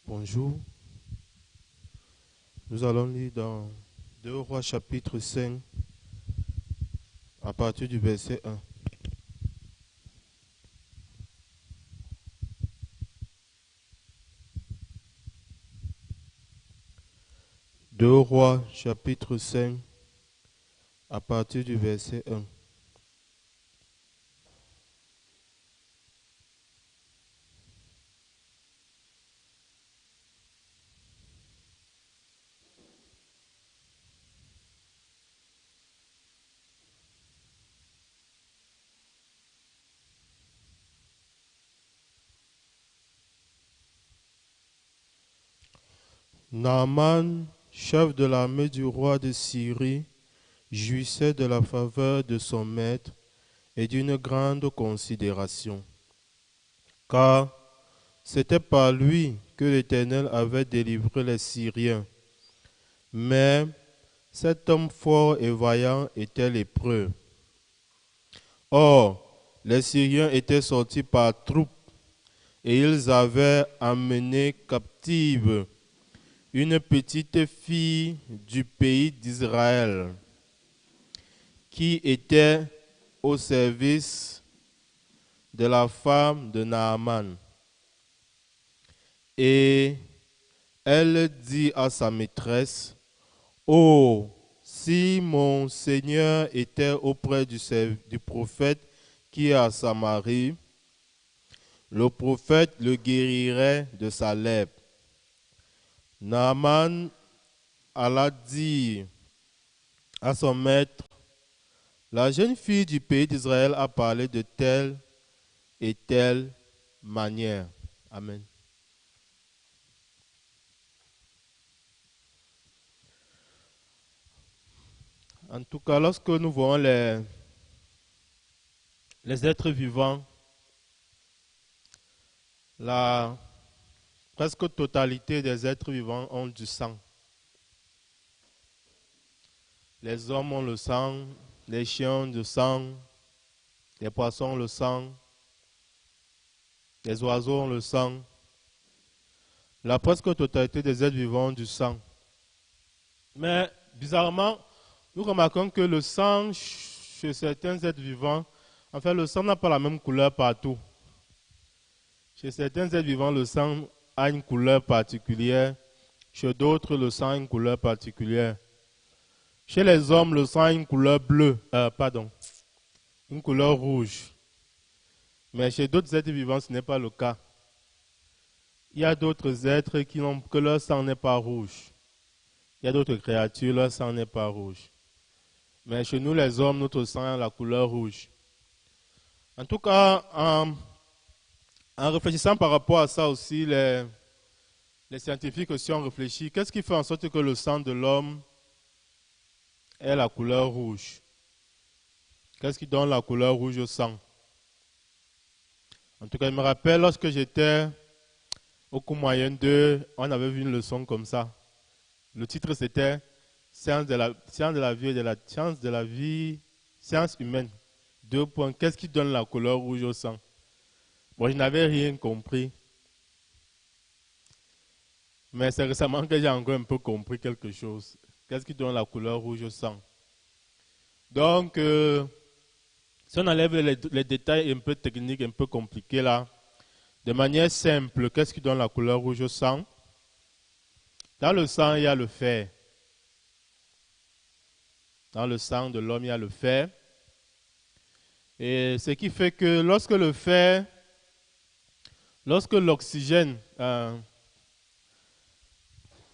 Bonjour. Nous allons lire dans 2 Rois chapitre 5 à partir du verset 1. Deux Rois chapitre 5 à partir du verset 1. Naaman, chef de l'armée du roi de Syrie, jouissait de la faveur de son maître et d'une grande considération, car c'était par lui que l'Éternel avait délivré les Syriens. Mais cet homme fort et vaillant était lépreux. Or, les Syriens étaient sortis par troupes et ils avaient amené captive une petite fille du pays d'Israël qui était au service de la femme de Naaman. Et elle dit à sa maîtresse, « Oh, si mon Seigneur était auprès du prophète qui est à Samarie, le prophète le guérirait de sa lèpre. » Naaman alla dire à son maître, « La jeune fille du pays d'Israël a parlé de telle et telle manière. » Amen. En tout cas, lorsque nous voyons les êtres vivants, la presque totalité des êtres vivants ont du sang. Les hommes ont le sang, les chiens ont du sang, les poissons ont le sang, les oiseaux ont le sang. La presque totalité des êtres vivants ont du sang. Mais bizarrement, nous remarquons que le sang chez certains êtres vivants, en fait, le sang n'a pas la même couleur partout. Chez certains êtres vivants, le sang a une couleur particulière. Chez d'autres, le sang a une couleur particulière. Chez les hommes, le sang a une couleur bleue, une couleur rouge. Mais chez d'autres êtres vivants, ce n'est pas le cas. Il y a d'autres êtres que leur sang n'est pas rouge. Il y a d'autres créatures, leur sang n'est pas rouge. Mais chez nous, les hommes, notre sang a la couleur rouge. En tout cas, en réfléchissant par rapport à ça aussi, les scientifiques aussi ont réfléchi. Qu'est-ce qui fait en sorte que le sang de l'homme ait la couleur rouge? Qu'est-ce qui donne la couleur rouge au sang? En tout cas, je me rappelle, lorsque j'étais au cours moyen 2, on avait vu une leçon comme ça. Le titre, c'était Science de la vie et science humaine. 2 points. Qu'est-ce qui donne la couleur rouge au sang? Bon, je n'avais rien compris. Mais c'est récemment que j'ai encore un peu compris quelque chose. Qu'est-ce qui donne la couleur rouge au sang? Donc, si on enlève les détails un peu techniques, un peu compliqués là, de manière simple, qu'est-ce qui donne la couleur rouge au sang? Dans le sang, il y a le fer. Dans le sang de l'homme, il y a le fer. Et ce qui fait que lorsque l'oxygène,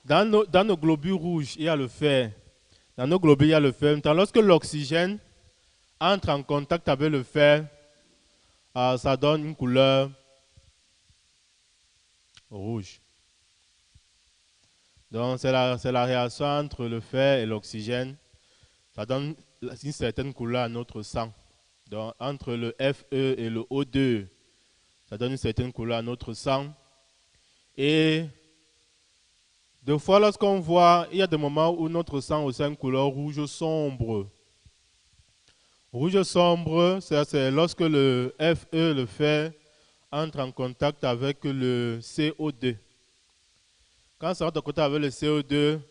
dans nos globules rouges, il y a le fer. Dans nos globules, il y a le fer. Lorsque l'oxygène entre en contact avec le fer, ça donne une couleur rouge. Donc, c'est la réaction entre le fer et l'oxygène. Ça donne une certaine couleur à notre sang. Donc, entre le Fe et le O2, ça donne une certaine couleur à notre sang. Et des fois, lorsqu'on voit, il y a des moments où notre sang a une couleur rouge sombre. Rouge sombre, c'est lorsque le Fe, le fer, entre en contact avec le CO2. Quand ça rentre à côté avec le CO2,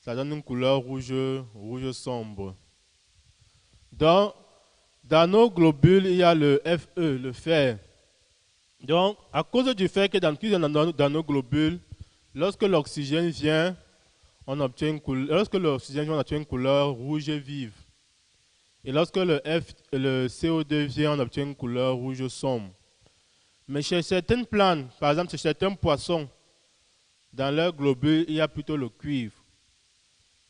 ça donne une couleur rouge, rouge sombre. Donc, dans nos globules, il y a le Fe, le fer. Donc, à cause du fait que dans nos globules, lorsque l'oxygène vient, on obtient une couleur, lorsque l'oxygène vient, on obtient une couleur rouge vive. Et lorsque le CO2 vient, on obtient une couleur rouge sombre. Mais chez certaines plantes, par exemple chez certains poissons, dans leurs globules, il y a plutôt le cuivre.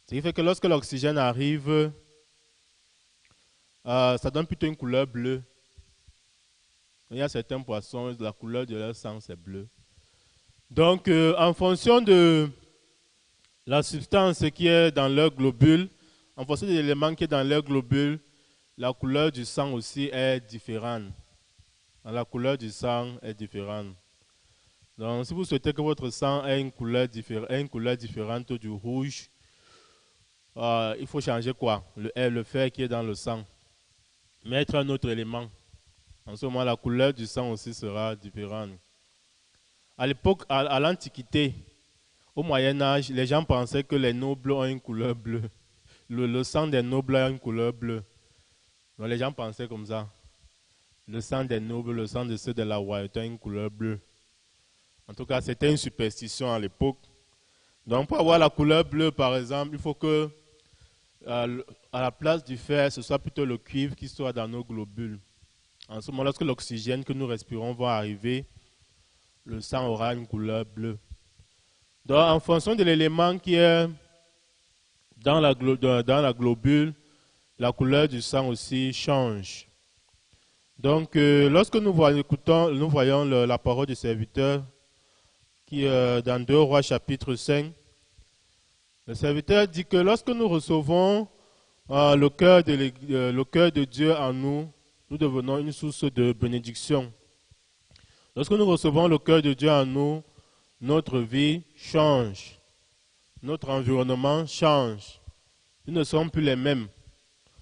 Ce qui fait que lorsque l'oxygène arrive, ça donne plutôt une couleur bleue. Il y a certains poissons, la couleur de leur sang, c'est bleu. Donc, en fonction de la substance qui est dans leurs globules, en fonction des éléments qui est dans leurs globules, la couleur du sang aussi est différente. La couleur du sang est différente. Donc, si vous souhaitez que votre sang ait une couleur différente du rouge, il faut changer quoi? Le fer qui est dans le sang. Mettre un autre élément. En ce moment, la couleur du sang aussi sera différente. À l'époque, à l'Antiquité, au Moyen-Âge, les gens pensaient que les nobles ont une couleur bleue. Le sang des nobles a une couleur bleue. Donc, les gens pensaient comme ça. Le sang des nobles, le sang de ceux de la royauté a une couleur bleue. En tout cas, c'était une superstition à l'époque. Donc, pour avoir la couleur bleue, par exemple, il faut que, à la place du fer, ce soit plutôt le cuivre qui soit dans nos globules. En ce moment, lorsque l'oxygène que nous respirons va arriver, le sang aura une couleur bleue. Donc, en fonction de l'élément qui est dans la globule, la couleur du sang aussi change. Donc, lorsque nous voyons la parole du serviteur, qui est dans 2 Rois chapitre 5, le serviteur dit que lorsque nous recevons le cœur de Dieu en nous, nous devenons une source de bénédiction. Lorsque nous recevons le cœur de Dieu en nous, notre vie change. Notre environnement change. Nous ne sommes plus les mêmes.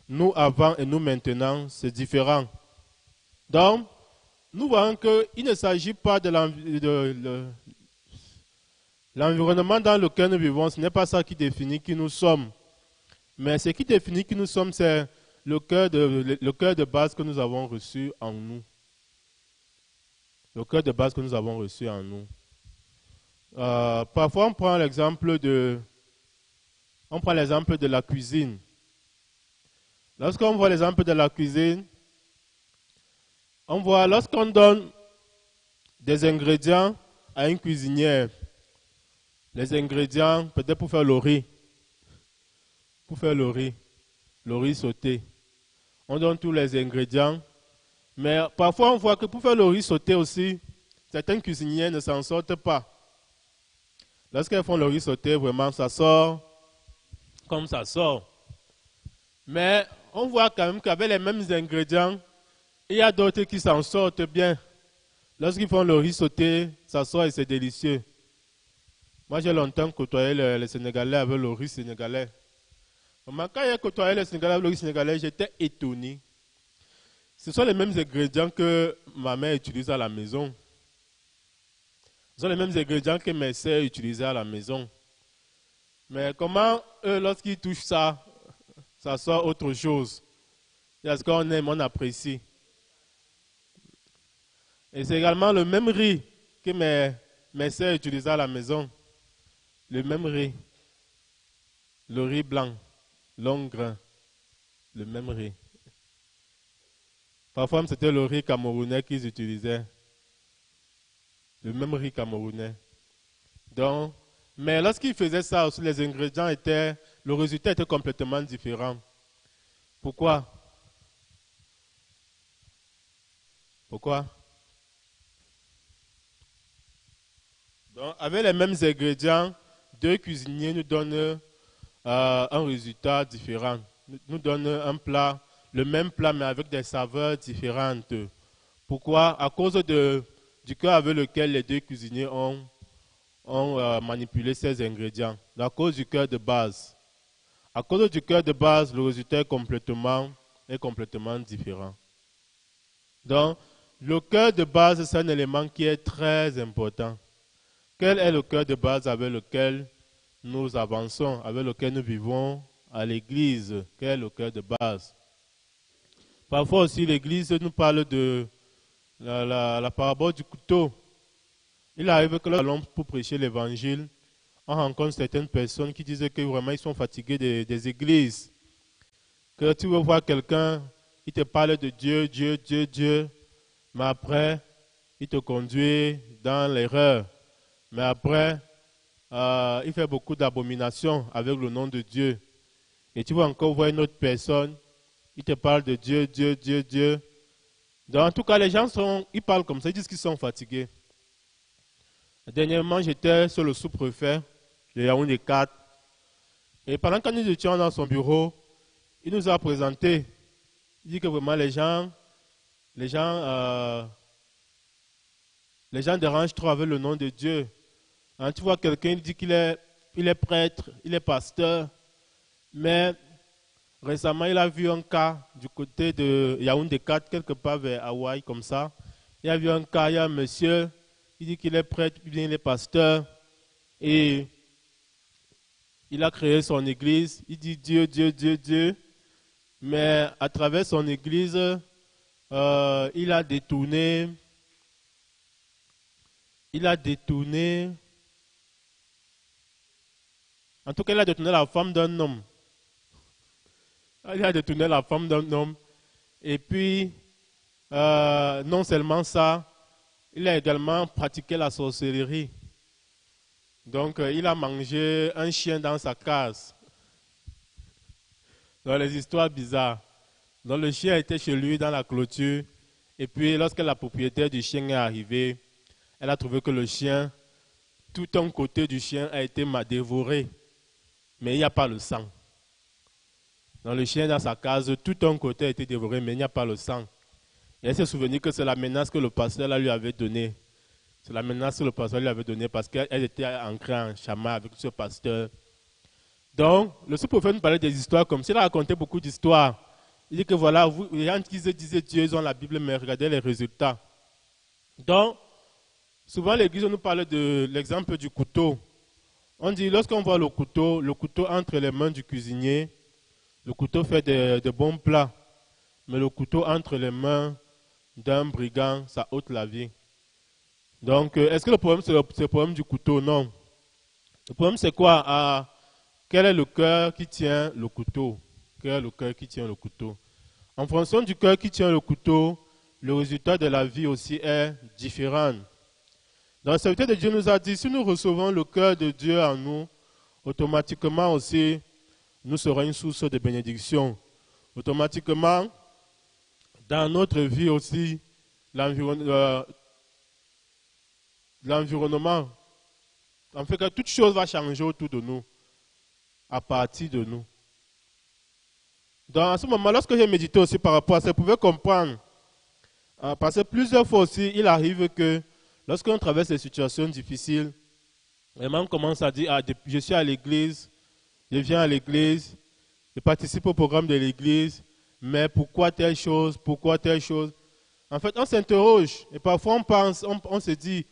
Nous avant et nous maintenant, c'est différent. Donc, nous voyons qu'il ne s'agit pas de l'environnement dans lequel nous vivons. Ce n'est pas ça qui définit qui nous sommes. Mais ce qui définit qui nous sommes, c'est le cœur de base que nous avons reçu en nous. Le cœur de base que nous avons reçu en nous. Parfois, on prend l'exemple de la cuisine. Lorsqu'on voit l'exemple de la cuisine, on voit lorsqu'on donne des ingrédients à une cuisinière, les ingrédients, peut-être pour faire le riz, le riz sauté. On donne tous les ingrédients, mais parfois on voit que pour faire le riz sauté aussi, certaines cuisinières ne s'en sortent pas. Lorsqu'elles font le riz sauté, vraiment, ça sort comme ça sort. Mais on voit quand même qu'avec les mêmes ingrédients, il y a d'autres qui s'en sortent bien. Lorsqu'ils font le riz sauté, ça sort et c'est délicieux. Moi, j'ai longtemps côtoyé les Sénégalais avec le riz sénégalais. Quand j'ai côtoyé les Sénégalais avec le riz sénégalais, j'étais étonné. Ce sont les mêmes ingrédients que ma mère utilise à la maison. Ce sont les mêmes ingrédients que mes sœurs utilisaient à la maison. Mais comment eux, lorsqu'ils touchent ça, ça sort autre chose. C'est ce qu'on aime, on apprécie. Et c'est également le même riz que mes sœurs utilisaient à la maison. Le même riz. Le riz blanc, long grain. Le même riz. Parfois, c'était le riz camerounais qu'ils utilisaient. Le même riz camerounais. Donc, mais lorsqu'ils faisaient ça aussi, les ingrédients le résultat était complètement différent. Pourquoi? Pourquoi? Donc, avec les mêmes ingrédients, deux cuisiniers nous donnent un résultat différent. Nous donnent un plat, le même plat, mais avec des saveurs différentes. Pourquoi? À cause du cœur avec lequel les deux cuisiniers ont manipulé ces ingrédients. À cause du cœur de base. À cause du cœur de base, le résultat est complètement différent. Donc, le cœur de base, c'est un élément qui est très important. Quel est le cœur de base avec lequel nous avançons, avec lequel nous vivons à l'église? Quel est le cœur de base? Parfois aussi, l'église nous parle de la parabole du couteau. Il arrive que lorsque nous allons pour prêcher l'évangile, on rencontre certaines personnes qui disent que vraiment ils sont fatigués des églises. Que tu veux voir quelqu'un, il te parle de Dieu, Dieu, Dieu, Dieu, mais après, il te conduit dans l'erreur. Mais après, il fait beaucoup d'abominations avec le nom de Dieu. Et tu vas encore voir une autre personne, il te parle de Dieu, Dieu, Dieu, Dieu. Donc, en tout cas, les gens ils parlent comme ça, ils disent qu'ils sont fatigués. Dernièrement, j'étais sur le sous-préfet de Yaoundé 4. Et pendant que nous étions dans son bureau, il nous a présenté. Il dit que vraiment les gens dérangent trop avec le nom de Dieu. Hein, tu vois quelqu'un, il dit qu'il est prêtre, il est pasteur, mais récemment il a vu un cas du côté de Yaoundé 4, quelque part vers Hawaï, comme ça. Il a vu un cas, il y a un monsieur, il dit qu'il est prêtre, il est pasteur, et il a créé son église, il dit Dieu, Dieu, Dieu, Dieu, mais à travers son église, il a détourné, en tout cas, il a détourné la femme d'un homme. Il a détourné la femme d'un homme. Et puis, non seulement ça, il a également pratiqué la sorcellerie. Donc, il a mangé un chien dans sa case. Dans les histoires bizarres. Donc, le chien était chez lui dans la clôture. Et puis, lorsque la propriétaire du chien est arrivée, elle a trouvé que le chien, tout un côté du chien a été dévoré. Mais il n'y a pas le sang. Dans le chien, dans sa case, tout un côté a été dévoré, mais il n'y a pas le sang. Et elle s'est souvenue que c'est la menace que le pasteur lui avait donnée. C'est la menace que le pasteur lui avait donnée parce qu'elle était ancrée en chemin avec ce pasteur. Donc, le sous-prophète nous parlait des histoires comme ça. Il a raconté beaucoup d'histoires. Il dit que voilà, les gens qui disaient Dieu, ils ont la Bible, mais regardez les résultats. Donc, souvent l'église nous parle de l'exemple du couteau. On dit, lorsqu'on voit le couteau entre les mains du cuisinier, le couteau fait de bons plats, mais le couteau entre les mains d'un brigand, ça ôte la vie. Donc, est-ce que le problème, c'est le problème du couteau? Non. Le problème, c'est quoi? Quel est le cœur qui tient le couteau? Quel est le cœur qui tient le couteau? En fonction du cœur qui tient le couteau, le résultat de la vie aussi est différent. Dans la Sainteté de Dieu nous a dit, si nous recevons le cœur de Dieu en nous, automatiquement aussi, nous serons une source de bénédiction. Automatiquement, dans notre vie aussi, l'environnement, en fait que toute chose va changer autour de nous, à partir de nous. Dans ce moment, lorsque j'ai médité aussi par rapport à ça, je pouvais comprendre, parce que plusieurs fois aussi, il arrive que lorsqu'on traverse des situations difficiles, vraiment on commence à dire, je suis à l'église, je viens à l'église, je participe au programme de l'église, mais pourquoi telle chose, pourquoi telle chose? En fait, on s'interroge et parfois on pense, on se dit,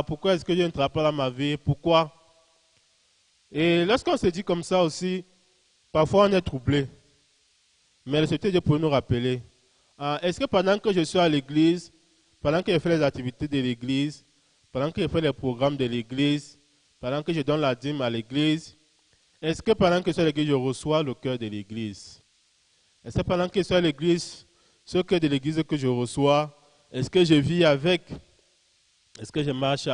pourquoi est-ce que Dieu ne travaille pas dans ma vie? Pourquoi? Et lorsqu'on se dit comme ça aussi, parfois on est troublé. Mais le Seigneur Dieu peut nous rappeler, est-ce que pendant que je suis à l'église, pendant que je fais les activités de l'église, pendant que je fais les programmes de l'église, pendant que je donne la dîme à l'église, est-ce que pendant que je suis à l'église, je reçois le cœur de l'église? Est-ce que pendant que je suis à l'église, ce cœur de l'église que je reçois, est-ce que je vis avec? Est-ce que je marche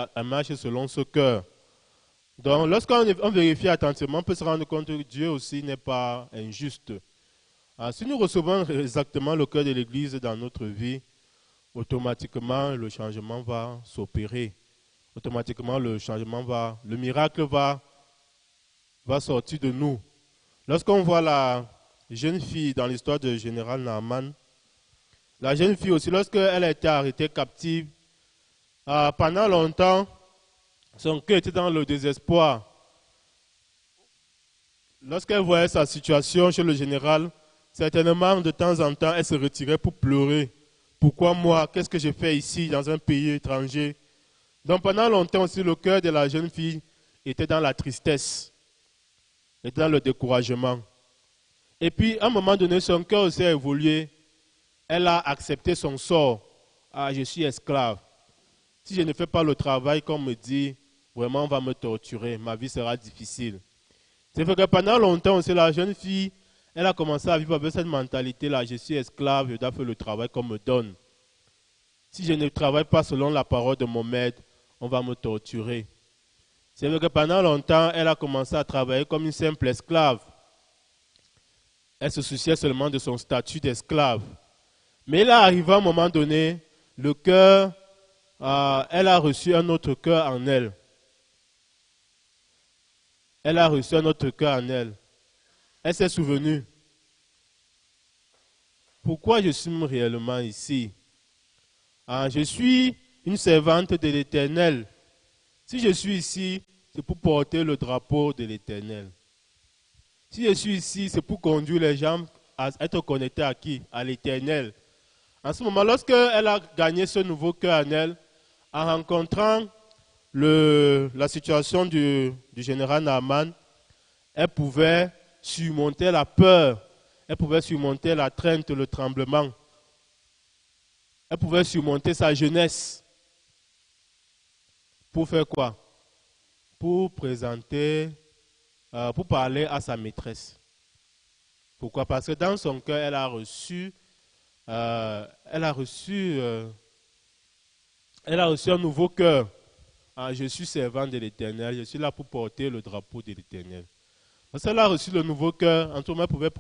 selon ce cœur? Donc, lorsqu'on vérifie attentivement, on peut se rendre compte que Dieu aussi n'est pas injuste. Si nous recevons exactement le cœur de l'église dans notre vie, automatiquement le changement va s'opérer. Automatiquement le miracle va sortir de nous. Lorsqu'on voit la jeune fille dans l'histoire du général Naaman, la jeune fille aussi, lorsqu'elle a été arrêtée captive, pendant longtemps, son cœur était dans le désespoir. Lorsqu'elle voyait sa situation chez le général, certainement de temps en temps, elle se retirait pour pleurer. Pourquoi moi? Qu'est-ce que je fais ici dans un pays étranger? Donc pendant longtemps aussi, le cœur de la jeune fille était dans la tristesse, était dans le découragement. Et puis, à un moment donné, son cœur aussi a évolué. Elle a accepté son sort. Ah, je suis esclave. Si je ne fais pas le travail qu'on me dit, vraiment, on va me torturer. Ma vie sera difficile. C'est vrai que pendant longtemps aussi, la jeune fille, elle a commencé à vivre avec cette mentalité-là. Je suis esclave, je dois faire le travail qu'on me donne. Si je ne travaille pas selon la parole de mon maître, on va me torturer. C'est vrai que pendant longtemps, elle a commencé à travailler comme une simple esclave. Elle se souciait seulement de son statut d'esclave. Mais il est arrivé à un moment donné, le cœur, elle a reçu un autre cœur en elle. Elle a reçu un autre cœur en elle. Elle s'est souvenue. Pourquoi je suis réellement ici? Je suis une servante de l'Éternel. Si je suis ici, c'est pour porter le drapeau de l'Éternel. Si je suis ici, c'est pour conduire les gens à être connectés à qui? À l'Éternel. En ce moment, lorsqu'elle a gagné ce nouveau cœur en elle, en rencontrant la situation du général Naaman, elle pouvait surmonter la peur, elle pouvait surmonter la crainte, le tremblement. Elle pouvait surmonter sa jeunesse. Pour faire quoi? Pour présenter, pour parler à sa maîtresse. Pourquoi? Parce que dans son cœur, elle a reçu un nouveau cœur. Je suis servant de l'Éternel, je suis là pour porter le drapeau de l'Éternel. Parce qu'elle a reçu le nouveau cœur, en tout cas, elle pouvait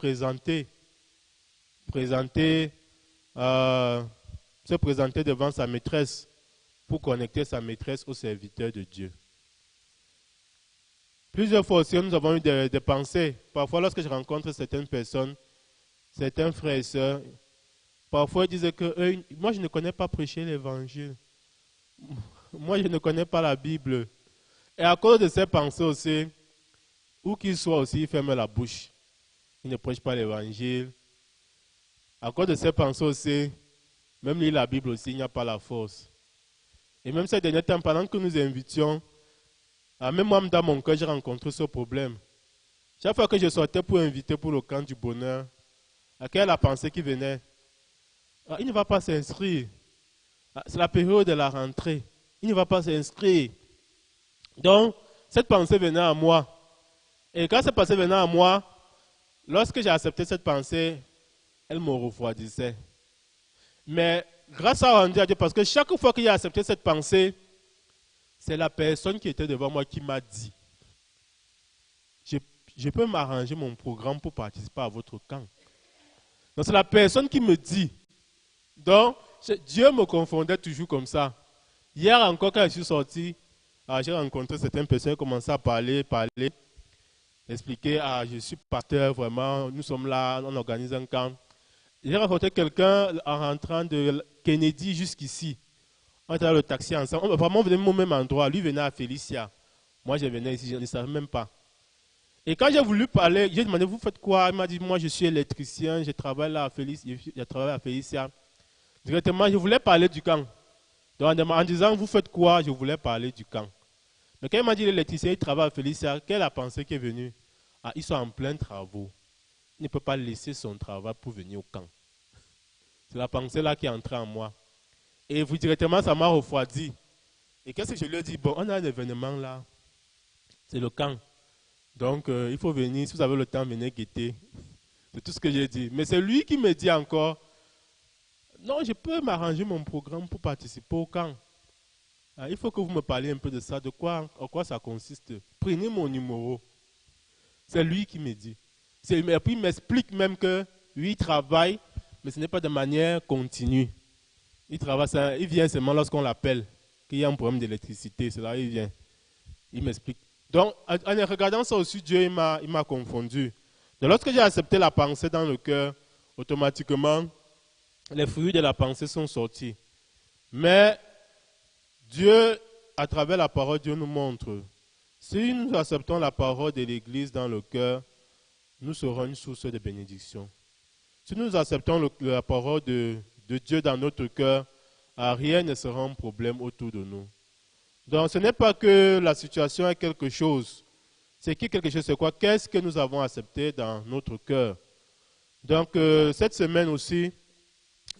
se présenter devant sa maîtresse pour connecter sa maîtresse au serviteur de Dieu. Plusieurs fois aussi, nous avons eu des pensées. Parfois, lorsque je rencontre certaines personnes, certains frères et sœurs, parfois ils disaient que moi je ne connais pas prêcher l'évangile. Moi je ne connais pas la Bible. Et à cause de ces pensées aussi, où qu'ils soient aussi, ils ferment la bouche. Ils ne prêchent pas l'évangile. À cause de ces pensées aussi, même lire la Bible aussi, il n'y a pas la force. Et même ces derniers temps, pendant que nous invitions, même moi dans mon cœur, j'ai rencontré ce problème. Chaque fois que je sortais pour inviter pour le camp du bonheur, à quelle la pensée qui venait? Il ne va pas s'inscrire. C'est la période de la rentrée. Il ne va pas s'inscrire. Donc, cette pensée venait à moi. Et quand cette pensée venait à moi, lorsque j'ai accepté cette pensée, elle me refroidissait. Mais grâce à rendu à Dieu, parce que chaque fois que j'ai accepté cette pensée, c'est la personne qui était devant moi qui m'a dit, je peux m'arranger mon programme pour participer à votre camp. Donc c'est la personne qui me dit. Donc Dieu me confondait toujours comme ça. Hier encore quand je suis sorti, j'ai rencontré certaines personnes qui ont commencé à parler, expliquer, je suis pasteur vraiment, nous sommes là, on organise un camp. J'ai rencontré quelqu'un en rentrant de Kennedy jusqu'ici. On était dans le taxi ensemble. Vraiment, on venait au même endroit. Lui venait à Félicia. Moi, je venais ici, je ne savais même pas. Et quand j'ai voulu parler, j'ai demandé, vous faites quoi? Il m'a dit, moi, je suis électricien, je travaille là à Félicia. Directement, je voulais parler du camp. Donc, en disant, vous faites quoi? Je voulais parler du camp. Mais quand il m'a dit, l'électricien, il travaille à Félicia, quelle est la pensée qui est venue? Ils sont en plein travaux. Il ne peut pas laisser son travail pour venir au camp. C'est la pensée là qui est entrée en moi. Et vous directement, ça m'a refroidi. Et qu'est-ce que je lui ai dit? Bon, on a un événement là. C'est le camp. Donc, il faut venir. Si vous avez le temps, venez guetter. C'est tout ce que j'ai dit. Mais c'est lui qui me dit encore, non, je peux m'arranger mon programme pour participer au camp. Il faut que vous me parliez un peu de ça. En quoi ça consiste? Prenez mon numéro. C'est lui qui me dit. Et puis il m'explique même que lui, il travaille, mais ce n'est pas de manière continue. Il vient seulement lorsqu'on l'appelle, qu'il y a un problème d'électricité. C'est là il vient. Il m'explique. Donc, en regardant ça aussi, Dieu il m'a confondu. Donc, lorsque j'ai accepté la pensée dans le cœur, automatiquement, les fruits de la pensée sont sortis. Mais Dieu, à travers la parole, Dieu nous montre. Si nous acceptons la parole de l'Église dans le cœur, nous serons une source de bénédiction. Si nous acceptons la parole de Dieu dans notre cœur, rien ne sera un problème autour de nous. Donc ce n'est pas que la situation est quelque chose. C'est qui quelque chose, c'est quoi? Qu'est-ce que nous avons accepté dans notre cœur? Donc cette semaine aussi,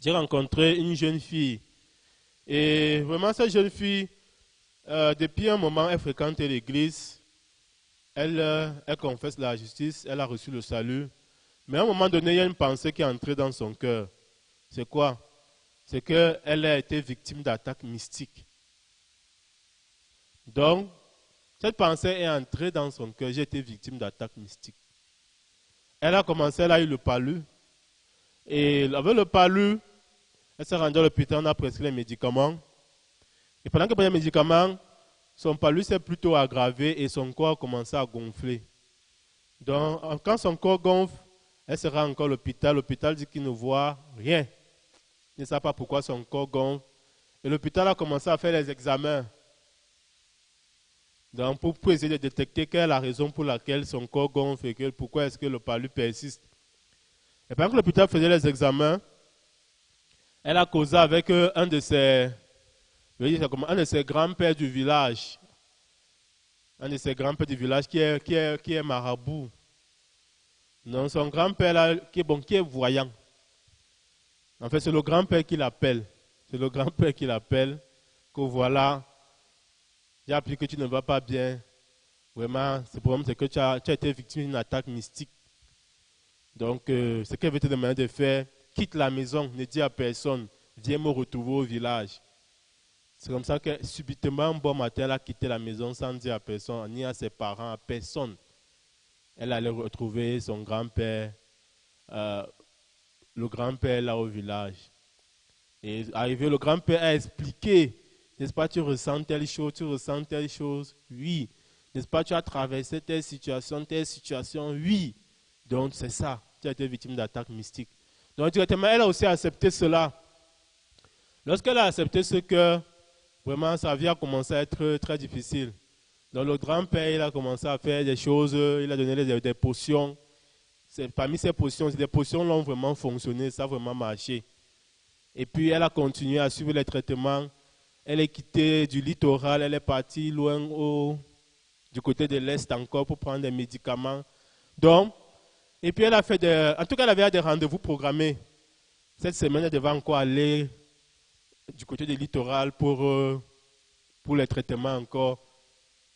j'ai rencontré une jeune fille. Et vraiment cette jeune fille, depuis un moment, elle fréquentait l'église. Elle confesse la justice, elle a reçu le salut. Mais à un moment donné, il y a une pensée qui est entrée dans son cœur. C'est quoi? C'est qu'elle a été victime d'attaques mystiques. Donc, cette pensée est entrée dans son cœur. J'ai été victime d'attaques mystiques. Elle a commencé, elle a eu le palu. Et avec le palu, elle s'est rendue à l'hôpital, on a prescrit les médicaments. Et pendant qu'elle prenait les médicaments, son palu s'est plutôt aggravé et son corps a commencé à gonfler. Donc, quand son corps gonfle, elle sera encore à l'hôpital. L'hôpital dit qu'il ne voit rien. Il ne sait pas pourquoi son corps gonfle. Et l'hôpital a commencé à faire les examens. Donc, pour essayer de détecter quelle est la raison pour laquelle son corps gonfle et pourquoi est-ce que le palu persiste. Et pendant que l'hôpital faisait les examens, elle a causé avec un de ses grands-pères du village. Un de ses grands-pères du village qui est marabout. Donc, son grand-père là, qui est voyant. En fait, c'est le grand-père qui l'appelle. C'est le grand-père qui l'appelle. Que voilà, j'ai appris que tu ne vas pas bien. Vraiment, le problème, c'est que tu as été victime d'une attaque mystique. Donc, ce qu'elle veut te demander de faire, quitte la maison, ne dis à personne, viens me retrouver au village. C'est comme ça que subitement, un bon matin, elle a quitté la maison sans dire à personne, ni à ses parents, à personne. Elle allait retrouver son grand-père, le grand-père là au village. Et arrivé, le grand-père a expliqué, n'est-ce pas, tu ressens telle chose, oui. N'est-ce pas, tu as traversé telle situation, oui. Donc c'est ça, tu as été victime d'attaque mystique. Donc directement, elle a aussi accepté cela. Lorsqu'elle a accepté ce que, vraiment, sa vie a commencé à être très difficile. Donc le grand-père, il a commencé à faire des choses, il a donné des potions. Parmi ces potions, des potions l'ont vraiment fonctionné, ça a vraiment marché. Et puis elle a continué à suivre les traitements. Elle est quittée du littoral, elle est partie loin du côté de l'Est encore pour prendre des médicaments. Donc, et puis elle a fait en tout cas, elle avait des rendez-vous programmés. Cette semaine, elle devait encore aller du côté du littoral pour les traitements encore.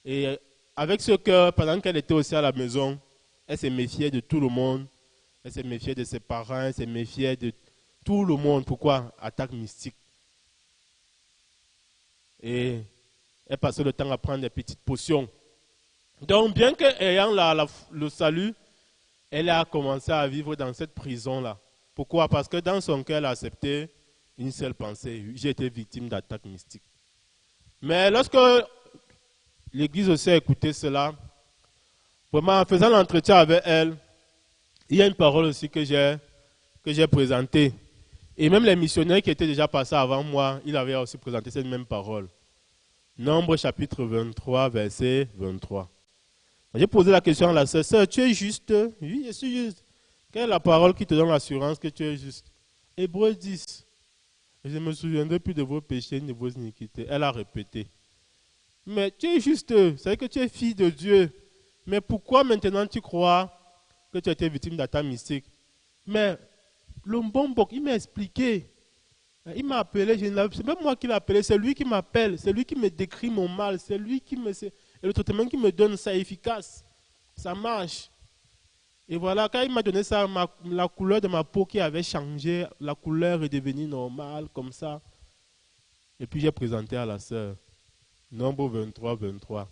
Et avec ce que, pendant qu'elle était aussi à la maison, elle s'est méfiée de tout le monde. Elle s'est méfiée de ses parents, elle s'est méfiée de tout le monde. Pourquoi? Attaque mystique. Et elle passait le temps à prendre des petites potions. Donc, bien qu'ayant le salut, elle a commencé à vivre dans cette prison-là. Pourquoi? Parce que dans son cœur, elle a accepté une seule pensée. J'ai été victime d'attaque mystique. Mais lorsque l'Église aussi a écouté cela, vraiment en faisant l'entretien avec elle, il y a une parole aussi que j'ai présentée. Et même les missionnaires qui étaient déjà passés avant moi, ils avaient aussi présenté cette même parole. Nombre chapitre 23, verset 23. J'ai posé la question à la sœur, sœur, tu es juste? Oui, je suis juste. Quelle est la parole qui te donne l'assurance que tu es juste? Hébreux 10. Je ne me souviendrai plus de vos péchés ni de vos iniquités. Elle a répété. Mais tu es juste, c'est que tu es fille de Dieu. Mais pourquoi maintenant tu crois que tu as été victime d'attaque mystique? Mais le bon Bok, il m'a expliqué. Il m'a appelé, c'est même moi qui l'ai appelé, c'est lui qui m'appelle, c'est lui qui me décrit mon mal, c'est lui qui me... Et le traitement qu'il me donne, c'est efficace, ça marche. Et voilà, quand il m'a donné ça, la couleur de ma peau qui avait changé, la couleur est devenue normale, comme ça. Et puis j'ai présenté à la sœur, nombre 23, 23.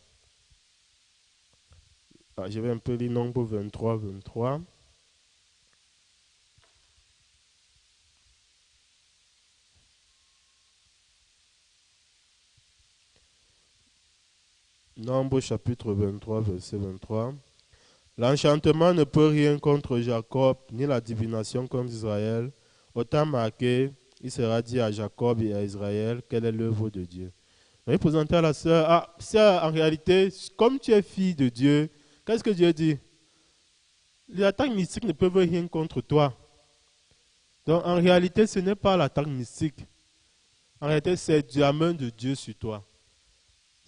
Ah, je vais un peu lire nombre 23, 23. Nombre chapitre 23, verset 23. L'enchantement ne peut rien contre Jacob, ni la divination contre Israël. Autant marqué, il sera dit à Jacob et à Israël quelle est l'œuvre de Dieu. Je vais présenter à la sœur, sœur, en réalité, comme tu es fille de Dieu, qu'est-ce que Dieu dit? Les attaques mystiques ne peuvent rien contre toi. Donc en réalité, ce n'est pas l'attaque mystique. En réalité, c'est la main de Dieu sur toi.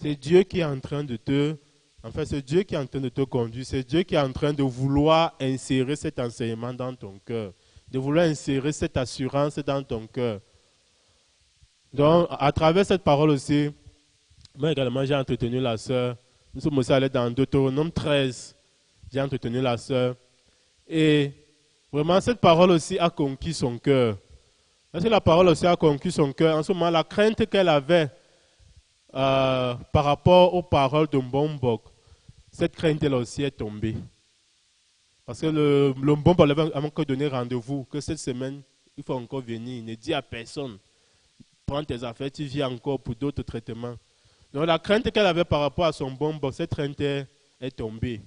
C'est Dieu qui est en train de te... En fait, c'est Dieu qui est en train de te conduire. C'est Dieu qui est en train de vouloir insérer cet enseignement dans ton cœur. De vouloir insérer cette assurance dans ton cœur. Donc, à travers cette parole aussi, moi également, j'ai entretenu la sœur. Nous sommes aussi allés dans Deutéronome 13. J'ai entretenu la sœur. Et vraiment, cette parole aussi a conquis son cœur. Parce que la parole aussi a conquis son cœur. En ce moment, la crainte qu'elle avait par rapport aux paroles de Mbombok, cette crainte-là aussi est tombée. Parce que le Mbombok avait encore donné rendez-vous que cette semaine, il faut encore venir. Ne dis à personne. Prends tes affaires, tu viens encore pour d'autres traitements. Donc la crainte qu'elle avait par rapport à son Mbombok, cette crainte est tombée.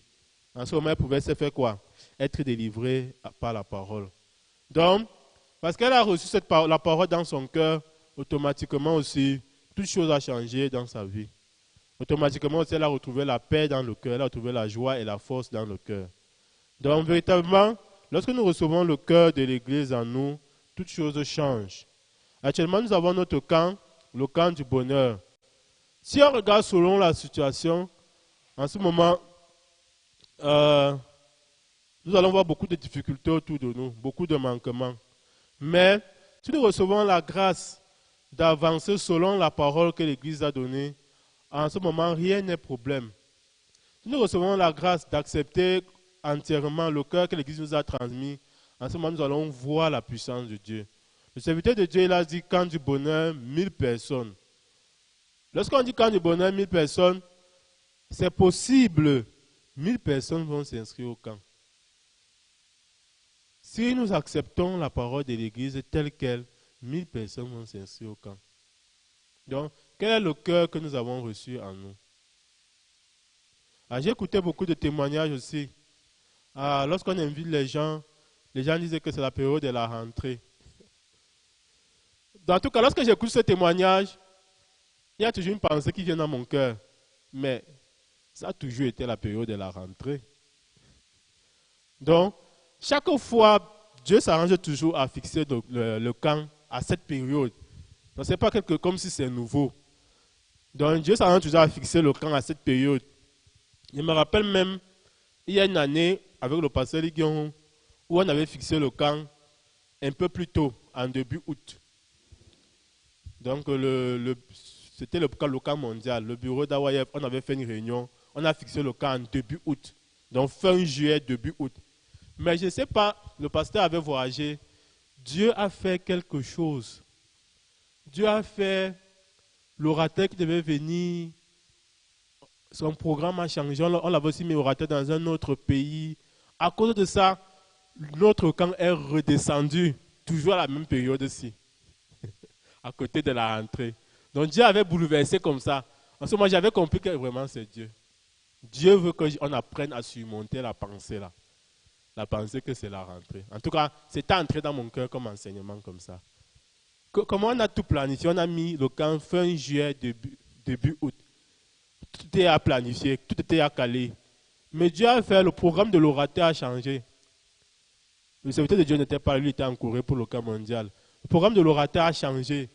En ce moment, elle pouvait se faire quoi? Être délivrée par la parole. Donc, parce qu'elle a reçu la parole dans son cœur, automatiquement aussi, toute chose a changé dans sa vie. Automatiquement aussi, elle a retrouvé la paix dans le cœur, elle a retrouvé la joie et la force dans le cœur. Donc, véritablement, lorsque nous recevons le cœur de l'Église en nous, toute chose change. Actuellement, nous avons notre camp, le camp du bonheur. Si on regarde selon la situation, en ce moment, nous allons voir beaucoup de difficultés autour de nous, beaucoup de manquements. Mais si nous recevons la grâce d'avancer selon la parole que l'Église a donnée, en ce moment, rien n'est problème. Si nous recevons la grâce d'accepter entièrement le cœur que l'Église nous a transmis, en ce moment, nous allons voir la puissance de Dieu. Le serviteur de Dieu, il a dit camp du bonheur, 1000 personnes. Lorsqu'on dit camp du bonheur, 1000 personnes, c'est possible. 1000 personnes vont s'inscrire au camp. Si nous acceptons la parole de l'Église telle qu'elle, 1000 personnes vont s'inscrire au camp. Donc, quel est le cœur que nous avons reçu en nous? J'ai écouté beaucoup de témoignages aussi. Lorsqu'on invite les gens disent que c'est la période de la rentrée. Dans tout cas, lorsque j'écoute ce témoignage, il y a toujours une pensée qui vient dans mon cœur. Mais ça a toujours été la période de la rentrée. Donc, chaque fois, Dieu s'arrange toujours à fixer le camp à cette période. Ce n'est pas comme si c'est nouveau. Donc, Dieu s'arrange toujours à fixer le camp à cette période. Je me rappelle même, il y a une année, avec le pasteur Ligion, où on avait fixé le camp un peu plus tôt, en début août. Donc, c'était le camp mondial. Le bureau d'Awayev, on avait fait une réunion. On a fixé le camp en début août. Donc, fin juillet, début août. Mais je ne sais pas, le pasteur avait voyagé. Dieu a fait quelque chose. Dieu a fait l'orateur qui devait venir. Son programme a changé. On l'avait aussi mis orateur dans un autre pays. À cause de ça, notre camp est redescendu. Toujours à la même période-ci. À côté de la rentrée. Donc Dieu avait bouleversé comme ça. En ce moment, j'avais compris que vraiment c'est Dieu. Dieu veut qu'on apprenne à surmonter la pensée là. La pensée que c'est la rentrée. En tout cas, c'est entré dans mon cœur comme enseignement comme ça. Comment on a tout planifié? On a mis le camp fin juillet, début août. Tout était à planifier, tout était à caler. Mais Dieu a fait, le programme de l'orateur a changé. Le serviteur de Dieu n'était pas, lui, il était en Corée pour le camp mondial. Le programme de l'orateur a changé.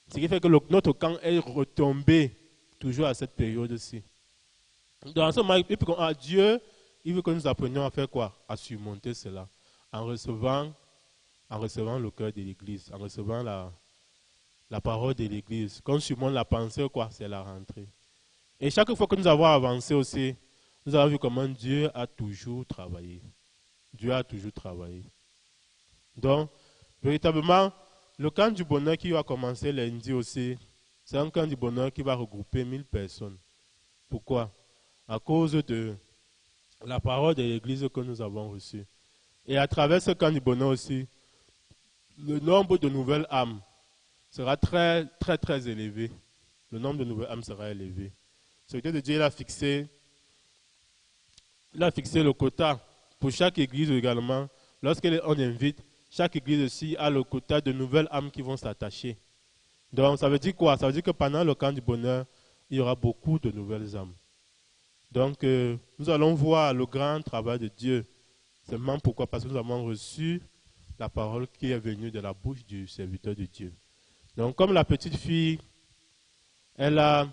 Ce qui fait que notre camp est retombé toujours à cette période-ci. Dans ce moment, Dieu, il veut que nous apprenions à faire quoi? À surmonter cela. En recevant le cœur de l'Église, en recevant la parole de l'Église. Quand on surmonte la pensée, quoi? C'est la rentrée. Et chaque fois que nous avons avancé aussi, nous avons vu comment Dieu a toujours travaillé. Dieu a toujours travaillé. Donc, véritablement, le camp du bonheur qui va commencer lundi aussi, c'est un camp du bonheur qui va regrouper 1000 personnes. Pourquoi? À cause de la parole de l'Église que nous avons reçue. Et à travers ce camp du bonheur aussi, le nombre de nouvelles âmes sera très, très, très élevé. Le nombre de nouvelles âmes sera élevé. Ce que Dieu a fixé le quota pour chaque église également. Lorsqu'on invite, chaque église aussi a le quota de nouvelles âmes qui vont s'attacher. Donc ça veut dire quoi? Ça veut dire que pendant le camp du bonheur, il y aura beaucoup de nouvelles âmes. Donc nous allons voir le grand travail de Dieu. Seulement pourquoi? Parce que nous avons reçu la parole qui est venue de la bouche du serviteur de Dieu. Donc comme la petite fille, elle a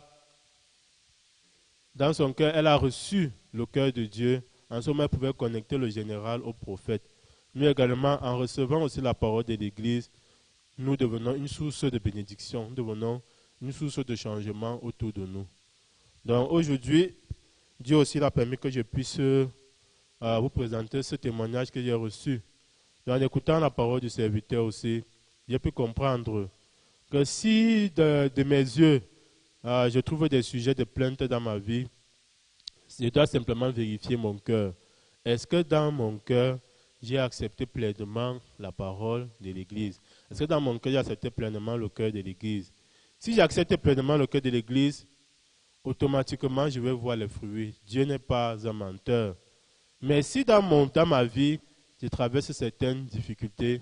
Dans son cœur, elle a reçu le cœur de Dieu. En ce moment, elle pouvait connecter le général au prophète. Nous également, en recevant aussi la parole de l'Église, nous devenons une source de bénédiction, nous devenons une source de changement autour de nous. Donc aujourd'hui, Dieu aussi a permis que je puisse vous présenter ce témoignage que j'ai reçu. Donc, en écoutant la parole du serviteur aussi, j'ai pu comprendre que si de mes yeux, je trouve des sujets de plainte dans ma vie, je dois simplement vérifier mon cœur. Est-ce que dans mon cœur, j'ai accepté pleinement la parole de l'Église? Est-ce que dans mon cœur, j'ai accepté pleinement le cœur de l'Église? Si j'accepte pleinement le cœur de l'Église, automatiquement, je vais voir les fruits. Dieu n'est pas un menteur. Mais si dans ma vie, je traverse certaines difficultés,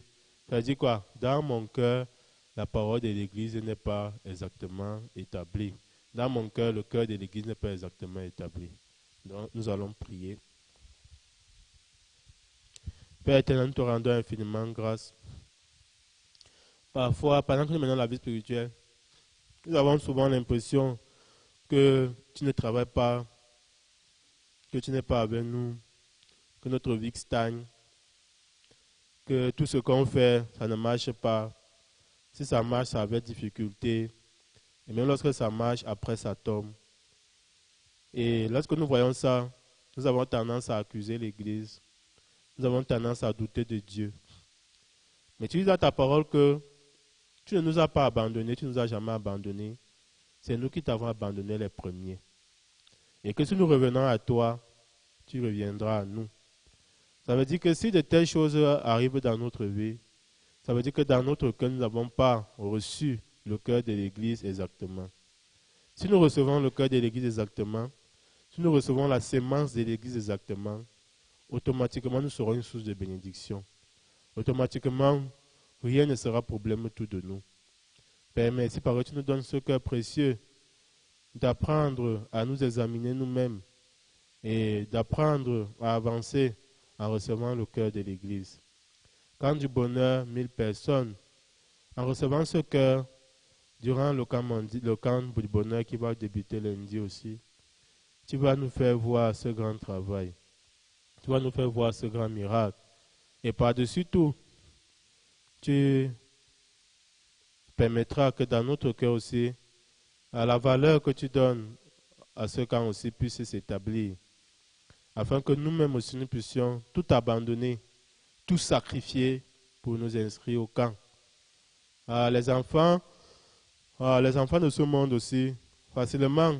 ça veut dire quoi? Dans mon cœur, la parole de l'Église n'est pas exactement établie. Dans mon cœur, le cœur de l'Église n'est pas exactement établi. Donc, nous allons prier. Père éternel, nous te rendons infiniment grâce. Parfois, pendant que nous menons la vie spirituelle, nous avons souvent l'impression que tu ne travailles pas, que tu n'es pas avec nous, que notre vie stagne, que tout ce qu'on fait, ça ne marche pas. Si ça marche, ça avec difficulté. Et même lorsque ça marche, après ça tombe. Et lorsque nous voyons ça, nous avons tendance à accuser l'Église. Nous avons tendance à douter de Dieu. Mais tu dis dans ta parole que tu ne nous as pas abandonnés, tu ne nous as jamais abandonnés. C'est nous qui t'avons abandonné les premiers. Et que si nous revenons à toi, tu reviendras à nous. Ça veut dire que si de telles choses arrivent dans notre vie, ça veut dire que dans notre cœur, nous n'avons pas reçu le cœur de l'Église exactement. Si nous recevons le cœur de l'Église exactement, si nous recevons la sémence de l'Église exactement, automatiquement nous serons une source de bénédiction. Automatiquement, rien ne sera problème autour de nous. Père, merci parce que tu nous donnes ce cœur précieux d'apprendre à nous examiner nous-mêmes et d'apprendre à avancer en recevant le cœur de l'Église. Quand du bonheur, 1000 personnes, en recevant ce cœur, durant le camp du bonheur qui va débuter lundi aussi, tu vas nous faire voir ce grand travail. Tu vas nous faire voir ce grand miracle. Et par-dessus tout, tu permettras que dans notre cœur aussi, la valeur que tu donnes à ce camp aussi puisse s'établir, afin que nous-mêmes aussi nous puissions tout abandonner, tout sacrifier pour nous inscrire au camp. Les enfants de ce monde aussi, facilement,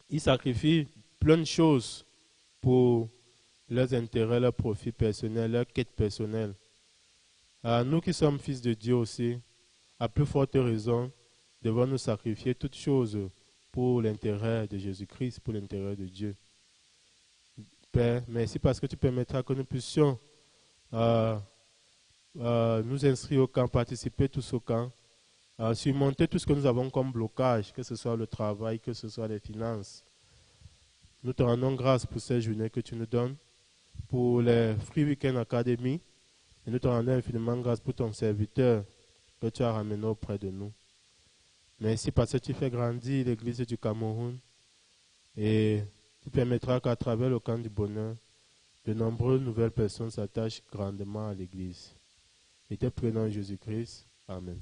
ils sacrifient plein de choses pour leurs intérêts, leurs profits personnels, leurs quêtes personnelles. Nous qui sommes fils de Dieu aussi, à plus forte raison, devons nous sacrifier toutes choses pour l'intérêt de Jésus-Christ, pour l'intérêt de Dieu. Père, merci parce que tu permettras que nous puissions nous inscrire au camp, participer tous au camp, surmonter tout ce que nous avons comme blocage, que ce soit le travail, que ce soit les finances. Nous te rendons grâce pour ces journées que tu nous donnes, pour les Free Weekend Academy, et nous te rendons infiniment grâce pour ton serviteur que tu as ramené auprès de nous. Merci parce que tu fais grandir l'Église du Cameroun et tu permettras qu'à travers le camp du bonheur, de nombreuses nouvelles personnes s'attachent grandement à l'Église. Et te prenons Jésus-Christ. Amen.